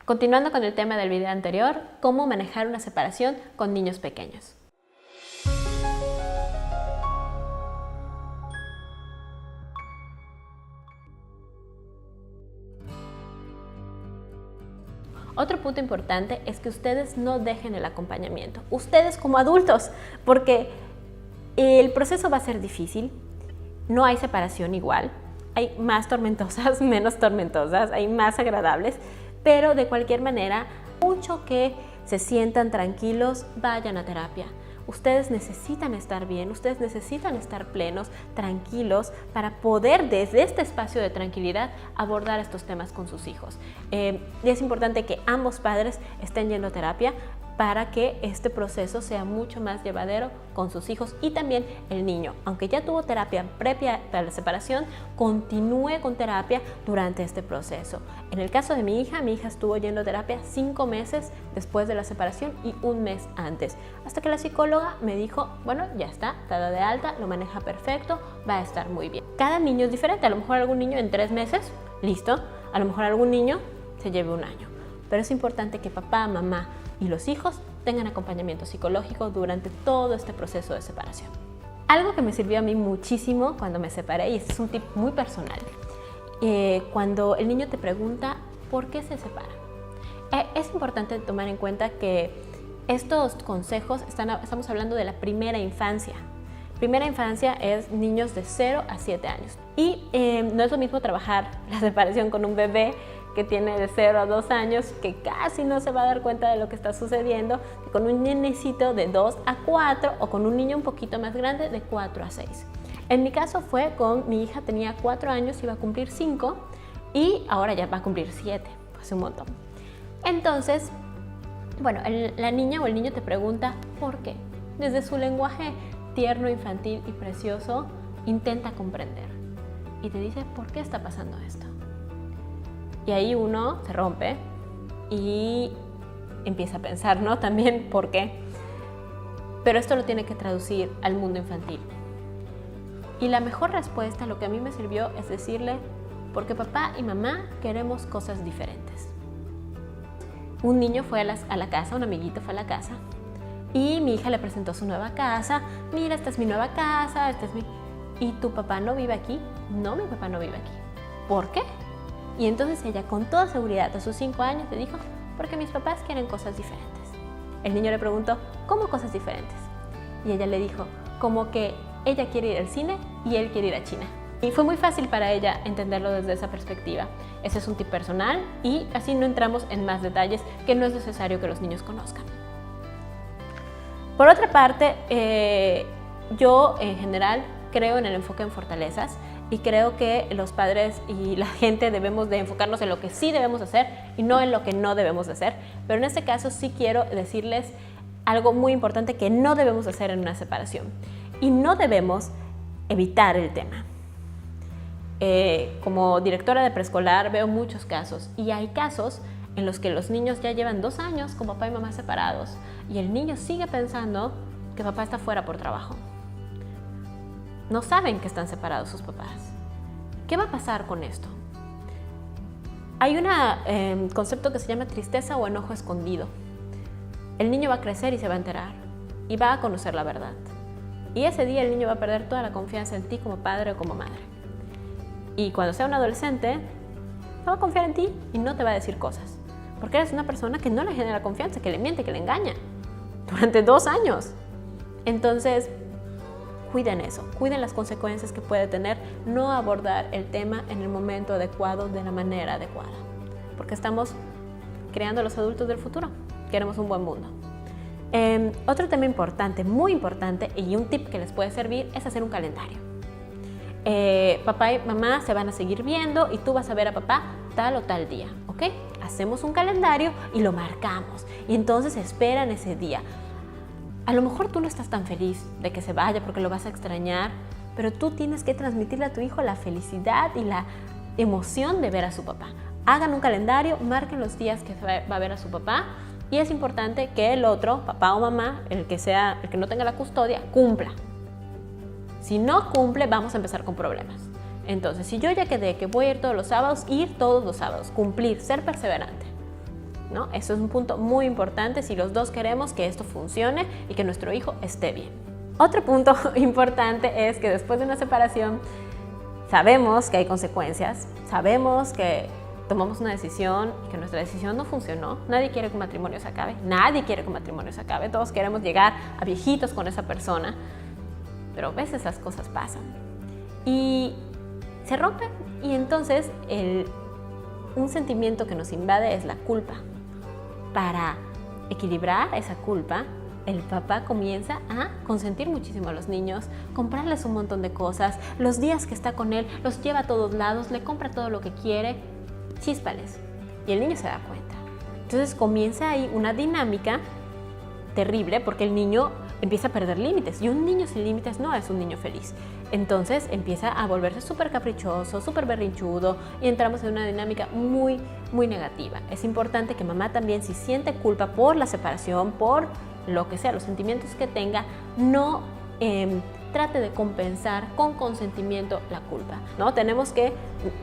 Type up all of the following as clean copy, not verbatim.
Continuando con el tema del video anterior, cómo manejar una separación con niños pequeños. Otro punto importante es que ustedes no dejen el acompañamiento, ustedes como adultos, porque el proceso va a ser difícil, no hay separación igual, hay más tormentosas, menos tormentosas, hay más agradables, pero de cualquier manera, mucho que se sientan tranquilos, vayan a terapia. Ustedes necesitan estar bien, ustedes necesitan estar plenos, tranquilos, para poder desde este espacio de tranquilidad abordar estos temas con sus hijos. Y es importante que ambos padres estén yendo a terapia para que este proceso sea mucho más llevadero con sus hijos y también el niño, aunque ya tuvo terapia previa para la separación, continúe con terapia durante este proceso. En el caso de mi hija estuvo yendo a terapia 5 meses después de la separación y 1 mes antes, hasta que la psicóloga me dijo, bueno, ya está de alta, lo maneja perfecto, va a estar muy bien. Cada niño es diferente, a lo mejor algún niño en 3 meses, listo, a lo mejor algún niño se lleve 1 año, pero es importante que papá, mamá y los hijos tengan acompañamiento psicológico durante todo este proceso de separación. Algo que me sirvió a mí muchísimo cuando me separé, y este es un tip muy personal, cuando el niño te pregunta ¿por qué se separa? Es importante tomar en cuenta que estos consejos estamos hablando de la primera infancia. Primera infancia es niños de 0 a 7 años. Y no es lo mismo trabajar la separación con un bebé que tiene de 0 a 2 años, que casi no se va a dar cuenta de lo que está sucediendo, que con un niñecito de 2 a 4 o con un niño un poquito más grande de 4 a 6. En mi caso fue con mi hija, tenía 4 años, iba a cumplir 5 y ahora ya va a cumplir 7, hace un montón. Entonces, bueno, la niña o el niño te pregunta ¿por qué? Desde su lenguaje tierno, infantil y precioso, intenta comprender y te dice ¿por qué está pasando esto? Y ahí uno se rompe y empieza a pensar, ¿no? También por qué. Pero esto lo tiene que traducir al mundo infantil. Y la mejor respuesta, lo que a mí me sirvió, es decirle, porque papá y mamá queremos cosas diferentes. Un niño fue a la casa, un amiguito fue a la casa, y mi hija le presentó su nueva casa. Mira, esta es mi nueva casa, ¿Y tu papá no vive aquí? No, mi papá no vive aquí. ¿Por qué? Y entonces ella con toda seguridad a sus 5 años le dijo, porque mis papás quieren cosas diferentes. El niño le preguntó, ¿cómo cosas diferentes? Y ella le dijo, como que ella quiere ir al cine y él quiere ir a China. Y fue muy fácil para ella entenderlo desde esa perspectiva. Ese es un tip personal y así no entramos en más detalles que no es necesario que los niños conozcan. Por otra parte, yo en general creo en el enfoque en fortalezas. Y creo que los padres y la gente debemos de enfocarnos en lo que sí debemos hacer y no en lo que no debemos de hacer. Pero en este caso sí quiero decirles algo muy importante que no debemos hacer en una separación. Y no debemos evitar el tema. Como directora de preescolar veo muchos casos y hay casos en los que los niños ya llevan 2 años con papá y mamá separados y el niño sigue pensando que papá está fuera por trabajo. No saben que están separados sus papás. ¿Qué va a pasar con esto? Hay un concepto que se llama tristeza o enojo escondido. El niño va a crecer y se va a enterar y va a conocer la verdad. Y ese día el niño va a perder toda la confianza en ti como padre o como madre. Y cuando sea un adolescente, no va a confiar en ti y no te va a decir cosas. Porque eres una persona que no le genera confianza, que le miente, que le engaña durante 2 años. Entonces, cuiden eso, cuiden las consecuencias que puede tener no abordar el tema en el momento adecuado, de la manera adecuada. Porque estamos creando a los adultos del futuro. Queremos un buen mundo. Otro tema importante, muy importante, y un tip que les puede servir es hacer un calendario. Papá y mamá se van a seguir viendo y tú vas a ver a papá tal o tal día, ¿ok? Hacemos un calendario y lo marcamos. Y entonces esperan ese día. A lo mejor tú no estás tan feliz de que se vaya porque lo vas a extrañar, pero tú tienes que transmitirle a tu hijo la felicidad y la emoción de ver a su papá. Hagan un calendario, marquen los días que va a ver a su papá y es importante que el otro, papá o mamá, el que no tenga la custodia, cumpla. Si no cumple, vamos a empezar con problemas. Entonces, si yo ya quedé que voy a ir todos los sábados, ir todos los sábados, cumplir, ser perseverante. ¿no? Eso es un punto muy importante si los dos queremos que esto funcione y que nuestro hijo esté bien. Otro punto importante es que después de una separación sabemos que hay consecuencias, sabemos que tomamos una decisión y que nuestra decisión no funcionó. Nadie quiere que un matrimonio se acabe, nadie quiere que un matrimonio se acabe, todos queremos llegar a viejitos con esa persona, pero a veces las cosas pasan y se rompen y entonces un sentimiento que nos invade es la culpa. Para equilibrar esa culpa, el papá comienza a consentir muchísimo a los niños, comprarles un montón de cosas, los días que está con él, los lleva a todos lados, le compra todo lo que quiere, chíspales. Y el niño se da cuenta. Entonces comienza ahí una dinámica terrible porque el niño empieza a perder límites y un niño sin límites no es un niño feliz. Entonces empieza a volverse súper caprichoso, súper berrinchudo y entramos en una dinámica muy, muy negativa. Es importante que mamá también, si siente culpa por la separación, por lo que sea, los sentimientos que tenga, no trate de compensar con consentimiento la culpa, ¿no? Tenemos que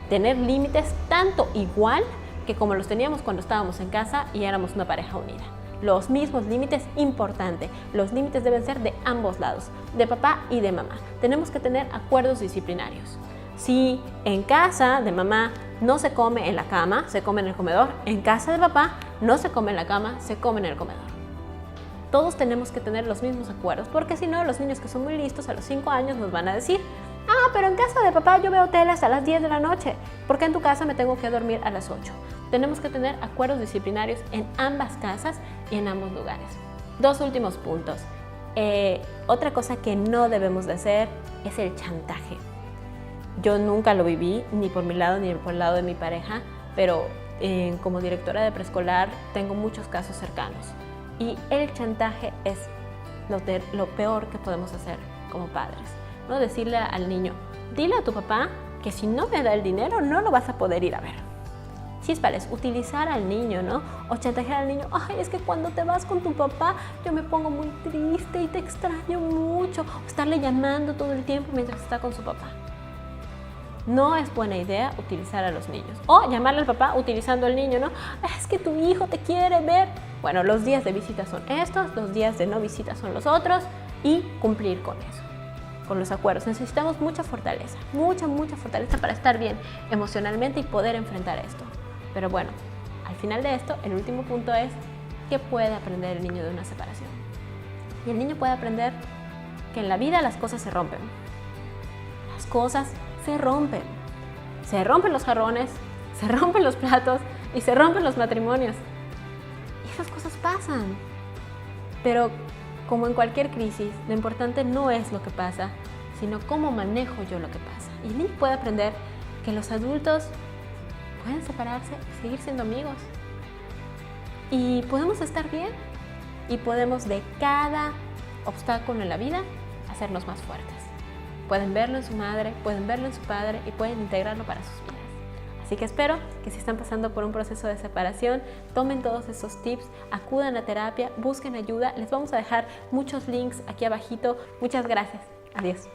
tener límites tanto igual que como los teníamos cuando estábamos en casa y éramos una pareja unida. Los mismos límites, importante. Los límites deben ser de ambos lados, de papá y de mamá. Tenemos que tener acuerdos disciplinarios. Si en casa de mamá no se come en la cama, se come en el comedor. En casa de papá no se come en la cama, se come en el comedor. Todos tenemos que tener los mismos acuerdos, porque si no, los niños que son muy listos a los 5 años nos van a decir: pero en casa de papá yo veo tele hasta las 10 de la noche, ¿por qué en tu casa me tengo que dormir a las 8? Tenemos que tener acuerdos disciplinarios en ambas casas y en ambos lugares. 2 últimos puntos. Otra cosa que no debemos de hacer es el chantaje. Yo nunca lo viví, ni por mi lado ni por el lado de mi pareja, pero como directora de preescolar tengo muchos casos cercanos. Y el chantaje es lo peor que podemos hacer como padres, ¿no? Decirle al niño: dile a tu papá que si no me da el dinero no lo vas a poder ir a ver. Chíspales, utilizar al niño, ¿no? O chantajear al niño: ay, es que cuando te vas con tu papá yo me pongo muy triste y te extraño mucho. O estarle llamando todo el tiempo mientras está con su papá. No es buena idea utilizar a los niños. O llamarle al papá utilizando al niño, ¿no? Es que tu hijo te quiere ver. Bueno, los días de visita son estos, los días de no visita son los otros, y cumplir con eso, con los acuerdos. Necesitamos mucha fortaleza, mucha fortaleza para estar bien emocionalmente y poder enfrentar esto. Pero bueno, al final de esto, el último punto es: ¿qué puede aprender el niño de una separación? Y el niño puede aprender que en la vida las cosas se rompen. Las cosas se rompen. Se rompen los jarrones, se rompen los platos y se rompen los matrimonios. Y esas cosas pasan. Pero como en cualquier crisis, lo importante no es lo que pasa, sino cómo manejo yo lo que pasa. Y el niño puede aprender que los adultos pueden separarse y seguir siendo amigos. Y podemos estar bien. Y podemos de cada obstáculo en la vida hacernos más fuertes. Pueden verlo en su madre, pueden verlo en su padre y pueden integrarlo para sus vidas. Así que espero que si están pasando por un proceso de separación, tomen todos esos tips, acudan a terapia, busquen ayuda. Les vamos a dejar muchos links aquí abajito. Muchas gracias. Adiós.